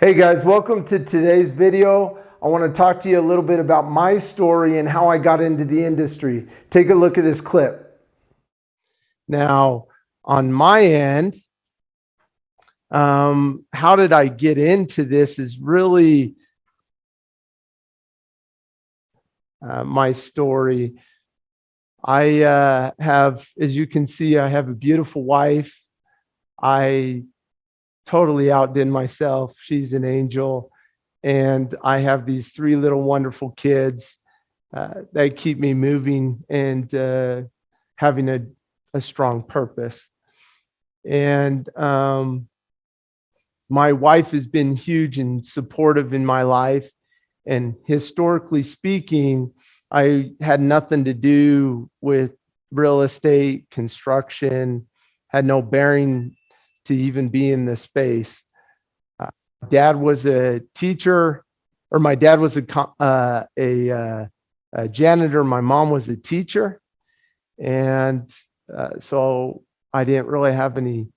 Hey guys, welcome to today's video. I want to talk to you a little bit about my story and how I got into the industry. Take a look at this clip. Now, on my end, how did I get into this is really my story. I have, as you can see, I have a beautiful wife. I totally outdid myself. She's an angel. And I have these three little wonderful kids that keep me moving and having a strong purpose. And my wife has been huge and supportive in my life. And historically speaking, I had nothing to do with real estate, construction, had no bearing to even be in this space. Dad was a teacher, or my dad was a janitor. My mom was a teacher. And so I didn't really have any,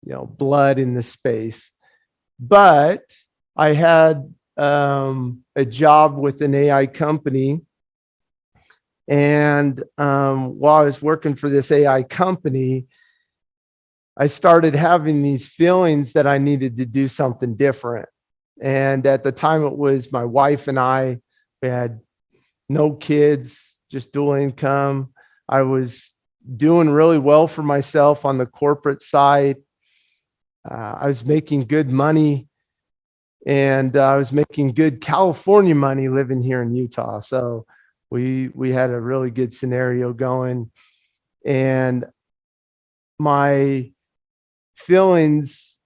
blood in the space. But I had a job with an AI company. And while I was working for this AI company, I started having these feelings that I needed to do something different. And at the time, it was my wife and I. We had no kids, just dual income. I was doing really well for myself on the corporate side. I was making good money, and I was making good California money living here in Utah. So we had a really good scenario going. And my feelings,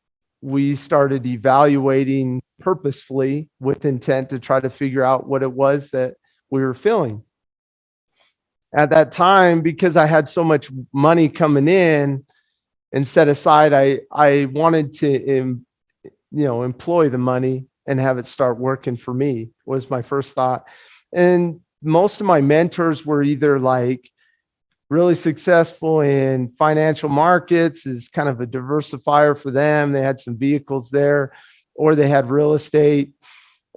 we started evaluating purposefully with intent to try to figure out what it was that we were feeling. At that time, because I had so much money coming in and set aside, I wanted to employ the money and have it start working for me, was my first thought. And most of my mentors were either like really successful in financial markets, is kind of a diversifier for them. They had some vehicles there, or they had real estate.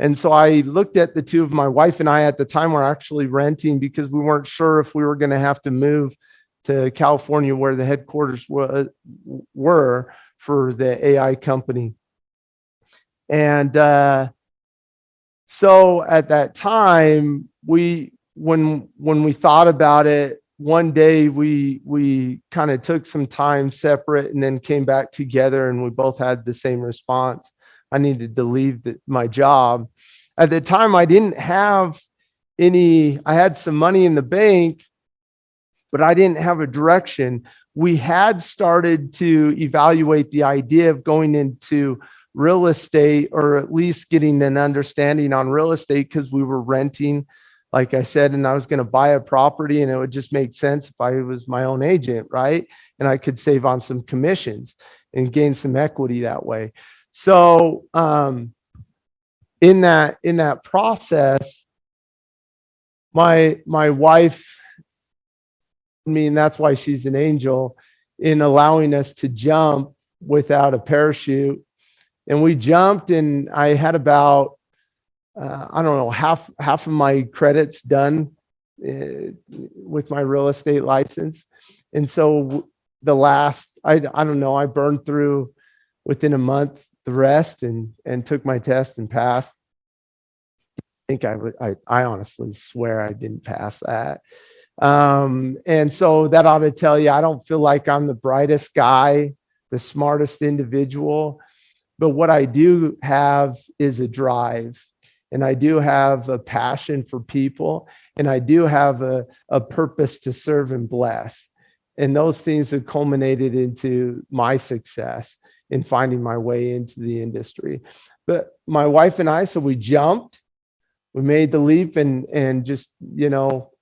And so I looked at the two of my wife and I at the time were actually renting because we weren't sure if we were going to have to move to California where the headquarters were for the AI company. And so at that time, when we thought about it, one day we kind of took some time separate and then came back together, and we both had the same response. I needed to leave my job. At the time, I didn't have I had some money in the bank, but I didn't have a direction. We had started to evaluate the idea of going into real estate, or at least getting an understanding on real estate, because we were renting, like I said, and I was going to buy a property, and it would just make sense if I was my own agent, right? And I could save on some commissions and gain some equity that way. So in that process, my wife, that's why she's an angel, in allowing us to jump without a parachute. And we jumped, and I had about I don't know, half of my credits done with my real estate license. And so the last, I don't know, I burned through within a month the rest, and took my test and passed. I think I honestly swear I didn't pass that. And so that ought to tell you, I don't feel like I'm the brightest guy, the smartest individual, but what I do have is a drive. And I do have a passion for people, and I do have a purpose to serve and bless. And those things have culminated into my success in finding my way into the industry. But my wife and I, so we jumped, we made the leap, and just,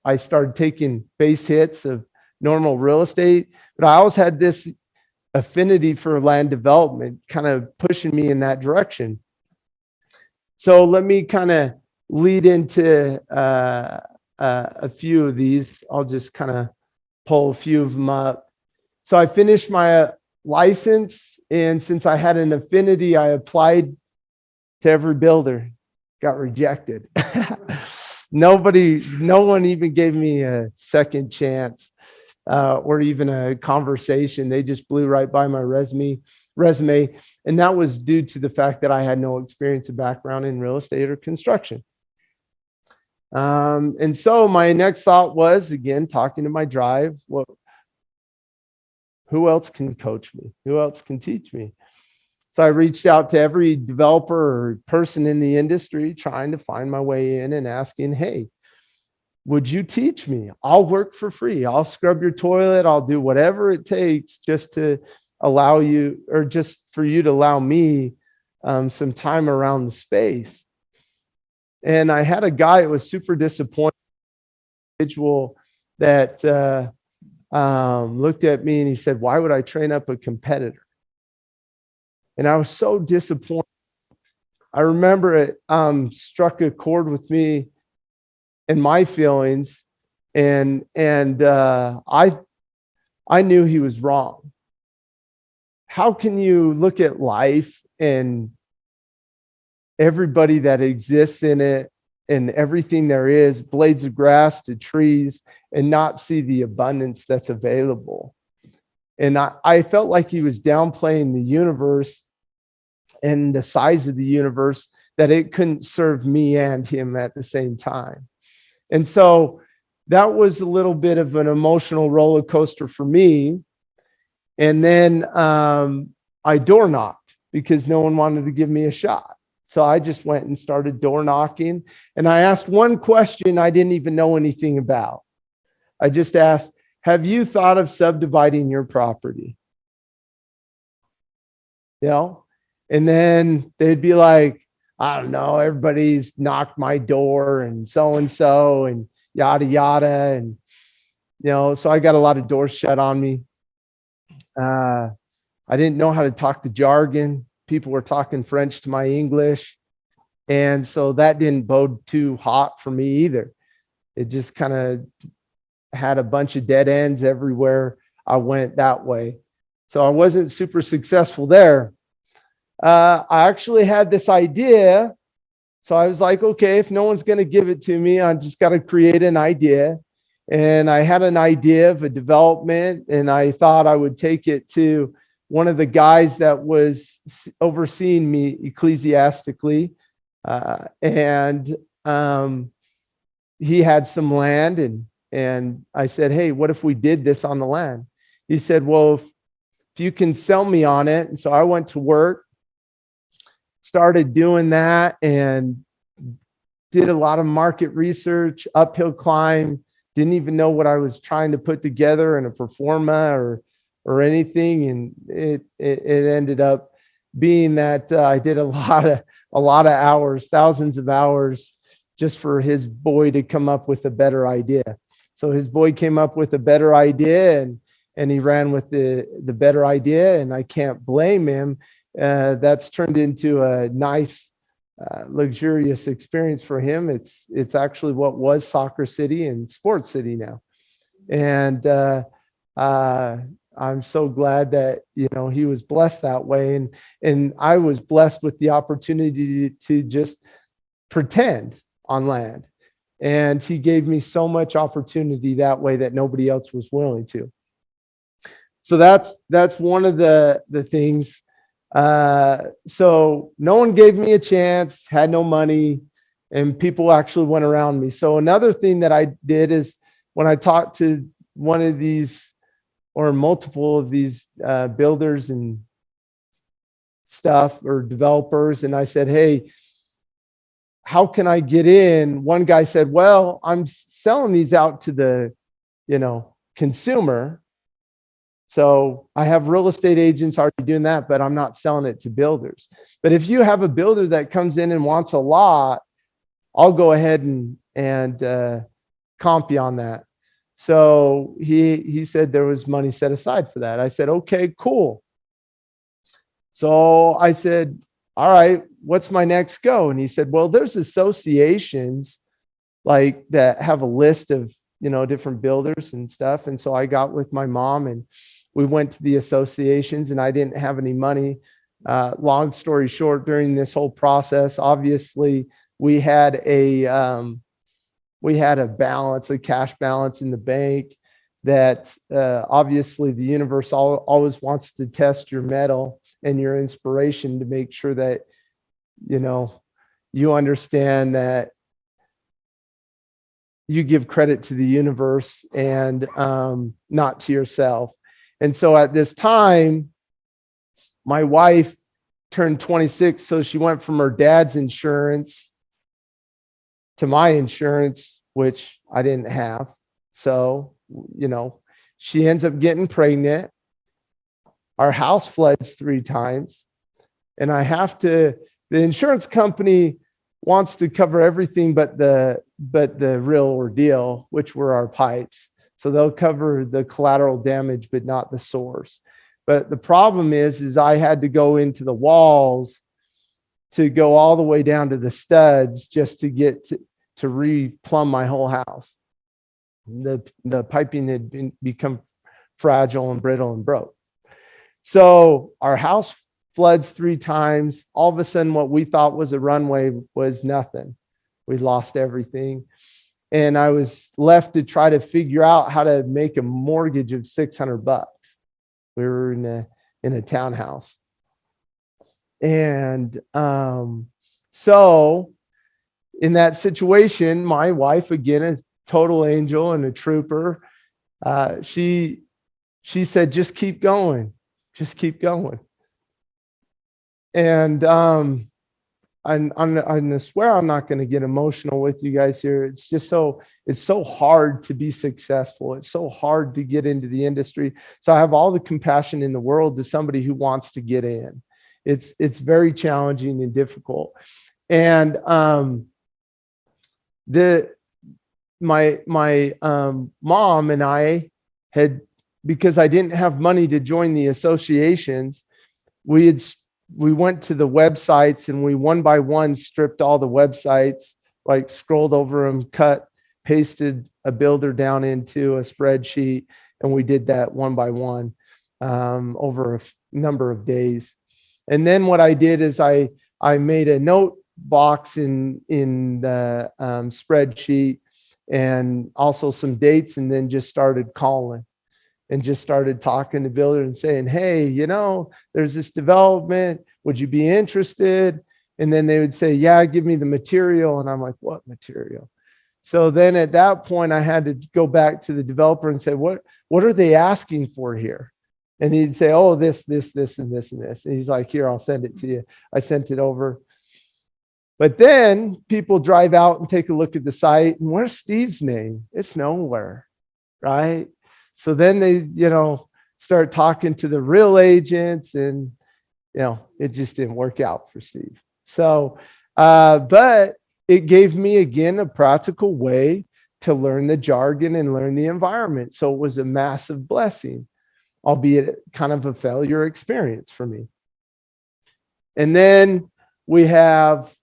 I started taking base hits of normal real estate. But I always had this affinity for land development, kind of pushing me in that direction. So let me kind of lead into a few of these. I'll just kind of pull a few of them up. So I finished my license, and since I had an affinity, I applied to every builder, got rejected. No one even gave me a second chance or even a conversation. They just blew right by my resume. And that was due to the fact that I had no experience or background in real estate or construction. And so my next thought was, again, talking to my drive, who else can coach me? Who else can teach me? So I reached out to every developer or person in the industry, trying to find my way in and asking, hey, would you teach me? I'll work for free. I'll scrub your toilet. I'll do whatever it takes just to allow you, or just for you to allow me some time around the space. And I had a guy that was super disappointed, individual that looked at me and he said, why would I train up a competitor? And I was so disappointed. I remember it struck a chord with me and my feelings. And I knew he was wrong. How can you look at life and everybody that exists in it and everything there is, blades of grass to trees, and not see the abundance that's available? And I felt like he was downplaying the universe and the size of the universe, that it couldn't serve me and him at the same time. And so that was a little bit of an emotional roller coaster for me. And then I door knocked because no one wanted to give me a shot. So I just went and started door knocking. And I asked one question I didn't even know anything about. I just asked, have you thought of subdividing your property? You know? And then they'd be like, I don't know, everybody's knocked my door and yada, yada. And, so I got a lot of doors shut on me. I didn't know how to talk the jargon. People were talking French to my English. And so that didn't bode too hot for me either. It just kind of had a bunch of dead ends everywhere I went that way. So I wasn't super successful there. I actually had this idea. So I was like, okay, if no one's going to give it to me, I just got to create an idea. And I had an idea of a development, and I thought I would take it to one of the guys that was overseeing me ecclesiastically. And he had some land, and I said, hey, what if we did this on the land? He said, well, if you can sell me on it. And so I went to work, started doing that, and did a lot of market research, uphill climb, didn't even know what I was trying to put together in a pro forma or anything. And it ended up being that I did a lot of hours, thousands of hours, just for his boy to come up with a better idea. So his boy came up with a better idea, and he ran with the better idea, and I can't blame him. That's turned into a nice, luxurious experience for him. It's actually what was Soccer City and Sports City now. And I'm so glad that, he was blessed that way. And I was blessed with the opportunity to just pretend on land. And he gave me so much opportunity that way that nobody else was willing to. So that's one of the things. So no one gave me a chance, had no money, and people actually went around me. So another thing that I did is when I talked to one of these or multiple of these builders and stuff or developers, and I said, hey, how can I get in? One guy said, well, I'm selling these out to the, consumer. So I have real estate agents already doing that, but I'm not selling it to builders. But if you have a builder that comes in and wants a lot, I'll go ahead and comp you on that. So he said there was money set aside for that. I said, okay, cool. So I said, all right, what's my next go? And he said, well, there's associations like that have a list of, different builders and stuff. And so I got with my mom and we went to the associations, and I didn't have any money. Long story short, during this whole process, obviously we had a balance, a cash balance in the bank that obviously the universe always wants to test your mettle and your inspiration to make sure that, you know, you understand that you give credit to the universe and not to yourself. And so at this time, my wife turned 26. So she went from her dad's insurance to my insurance, which I didn't have. So, you know, she ends up getting pregnant. Our house floods 3 times. And the insurance company wants to cover everything but the real ordeal, which were our pipes. So they'll cover the collateral damage, but not the source. But the problem is I had to go into the walls to go all the way down to the studs just to get to re-plumb my whole house. The piping had become fragile and brittle and broke. So our house floods 3 times. All of a sudden, what we thought was a runway was nothing. We lost everything. And I was left to try to figure out how to make a mortgage of $600. We were in a townhouse. And so in that situation, my wife, again, a total angel and a trooper, she said, just keep going. Just keep going. And I'm going to swear I'm not going to get emotional with you guys here. It's just it's so hard to be successful. It's so hard to get into the industry. So I have all the compassion in the world to somebody who wants to get in. It's very challenging and difficult. And my mom and I had, because I didn't have money to join the associations, we went to the websites and we one by one stripped all the websites, like scrolled over them, cut, pasted a builder down into a spreadsheet. And we did that one by one over a number of days. And then what I did is I made a note box in the spreadsheet and also some dates, and then just started calling and just started talking to builders and saying, hey, you know, there's this development. Would you be interested? And then they would say, yeah, give me the material. And I'm like, what material? So then at that point, I had to go back to the developer and say, what are they asking for here? And he'd say, oh, this, and this, and this. And he's like, here, I'll send it to you. I sent it over. But then people drive out and take a look at the site. And where's Steve's name? It's nowhere, right? So then they, you know, start talking to the real agents, and, you know, it just didn't work out for Steve. So, but it gave me, again, a practical way to learn the jargon and learn the environment. So it was a massive blessing, albeit kind of a failure experience for me. And then we have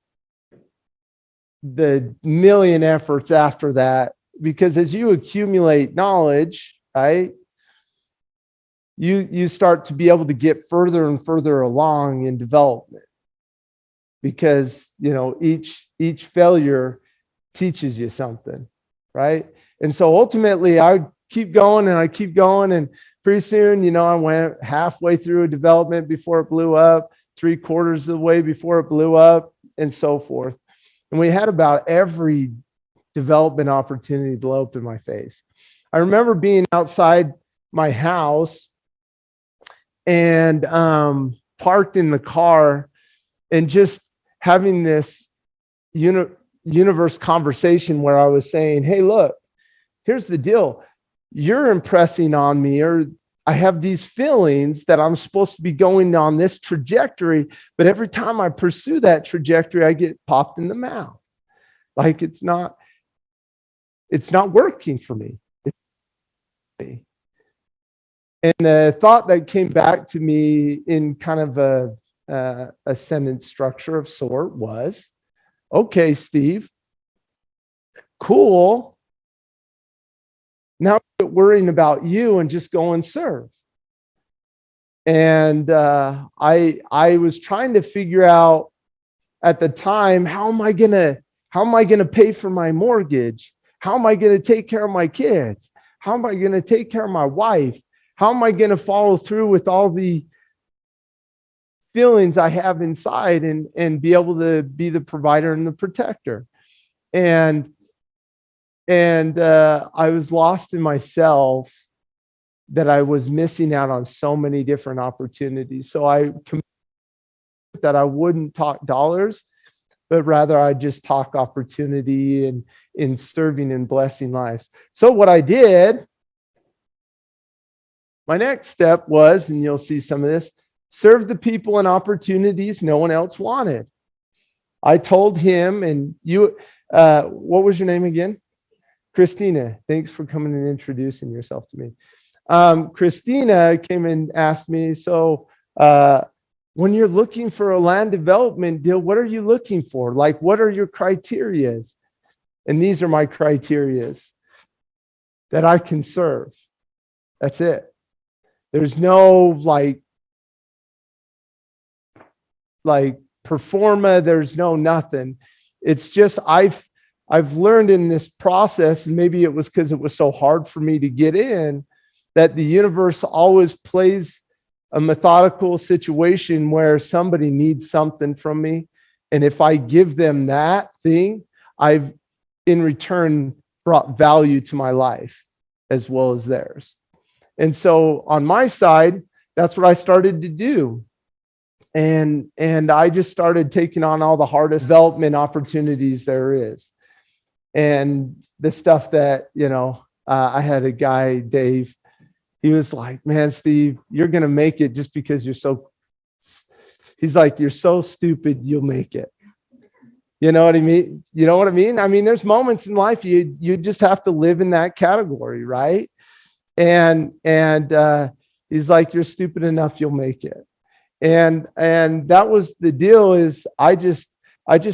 the million efforts after that, because as you accumulate knowledge, right, you start to be able to get further and further along in development, because, you know, each failure teaches you something, right? And so ultimately I keep going and I keep going, and pretty soon, you know, I went halfway through a development before it blew up, 3/4 of the way before it blew up, and so forth. And we had about every development opportunity blow up in my face. I remember being outside my house and parked in the car and just having this universe conversation where I was saying, hey, look, here's the deal. You're impressing on me, or I have these feelings that I'm supposed to be going on this trajectory, but every time I pursue that trajectory, I get popped in the mouth. Like it's not working for me. And the thought that came back to me in kind of a sentence structure of sort was, okay, Steve, cool. Now quit worrying about you and just go and serve. And I was trying to figure out at the time, how am I gonna pay for my mortgage? How am I gonna take care of my kids? How am I gonna take care of my wife? How am I gonna follow through with all the feelings I have inside and be able to be the provider and the protector? And I was lost in myself, that I was missing out on so many different opportunities. So I committed that I wouldn't talk dollars, but rather I just talk opportunity and in serving and blessing lives. So what I did, my next step was, and you'll see some of this, serve the people and opportunities no one else wanted. I told him, and you, what was your name again? Christina. Thanks for coming and introducing yourself to me. Christina came and asked me, so when you're looking for a land development deal, what are you looking for? Like, what are your criterias? And these are my criterias: that I can serve. That's it. There's no like performa, there's no nothing. It's just I've learned in this process, and maybe it was because it was so hard for me to get in, that the universe always plays a methodical situation where somebody needs something from me. And if I give them that thing, I've in return brought value to my life as well as theirs. And so on my side, that's what I started to do. And I just started taking on all the hardest development opportunities there is. And the stuff that, I had a guy, Dave, he was like, man, Steve, you're going to make it just because he's like, you're so stupid, you'll make it. You know what I mean? You know what I mean? I mean, there's moments in life you just have to live in that category, right? And he's like, you're stupid enough, you'll make it. And that was the deal. Is I just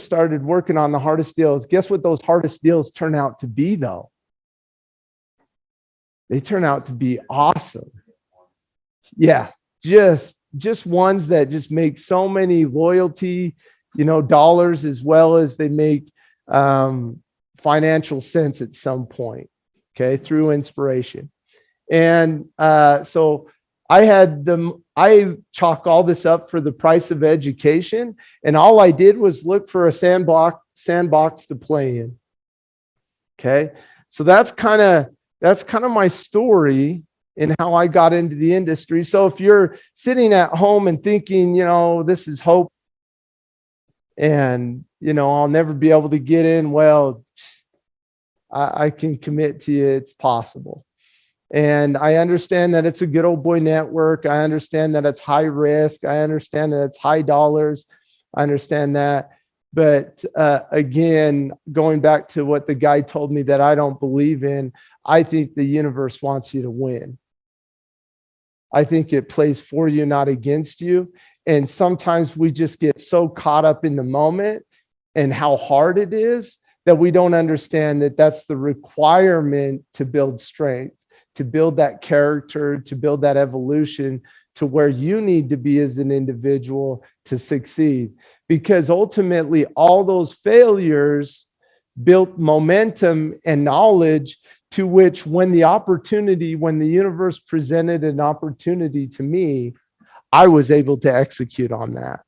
started working on the hardest deals. Guess what those hardest deals turn out to be, though? They turn out to be awesome. Yeah, just ones that just make so many loyalty, dollars, as well as they make financial sense at some point, okay, through inspiration. And so I chalk all this up for the price of education, and all I did was look for a sandbox to play in. Okay, so that's kind of my story and how I got into the industry. So if you're sitting at home and thinking, this is hope, and I'll never be able to get in, well, I can commit to you, it's possible. And I understand that it's a good old boy network. I understand that it's high risk. I understand that it's high dollars. I understand that. But again, going back to what the guy told me that I don't believe in, I think the universe wants you to win. I think it plays for you, not against you. And sometimes we just get so caught up in the moment and how hard it is that we don't understand that that's the requirement to build strength, to build that character, to build that evolution to where you need to be as an individual to succeed. Because ultimately, all those failures built momentum and knowledge to which when the universe presented an opportunity to me, I was able to execute on that.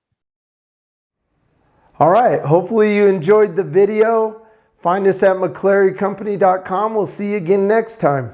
All right. Hopefully you enjoyed the video. Find us at McClaryCompany.com. We'll see you again next time.